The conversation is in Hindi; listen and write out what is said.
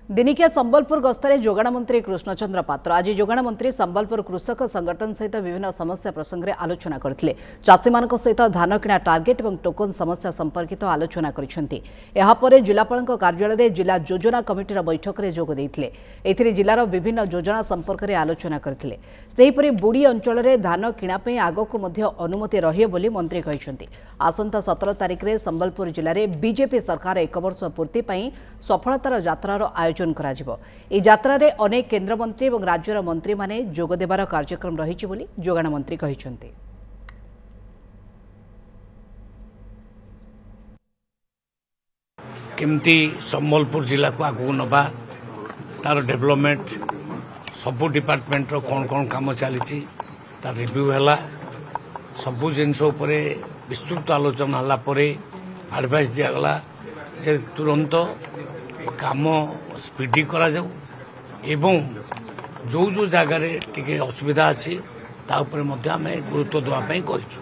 दिनिकिया संबलपुर गस्तरे जोगाण मंत्री कृष्णचंद्र पात्र आज जोगाण मंत्री संबलपुर कृषक संगठन सहित विभिन्न समस्या प्रसंग में आलोचना करते चाषी मान सहित धान किणा टार्गेट और टोकन समस्या संपर्कित आलोचना कर जिलापाल कार्यालय जिला योजना कमिटीर बैठक में जोग देते जिलार विभिन्न योजना संपर्क में आलोचना करते बुड़ी अंचल में धान किणापी आगक अनुमति रही मंत्री कहते आसंता 17 तारिख में संबलपुर जिले में बीजेपी सरकार 1 वर्ष पूर्ति सफलतार यात्रार आयोजन यात्रा रे अनेक केन्द्रमंत्री और राज्यर मंत्री माने जोग देवार कार्यक्रम रही बोली जोगाण मंत्री कहते केमती संबलपुर जिला को आगू नवा तार डेवलपमेंट सबू डिपार्टमेंट रो कौन कौन काम चली तार रिव्यू है सबू जिनस विस्तृत आलोचना है एडवाइस दिगला जे तुरंत काम स्पीडी करा जाऊ एवं जो जो जगार टिके असुविधा अच्छी ता ऊपर मध्य आमे गुरुत्व देवाई कहीचु।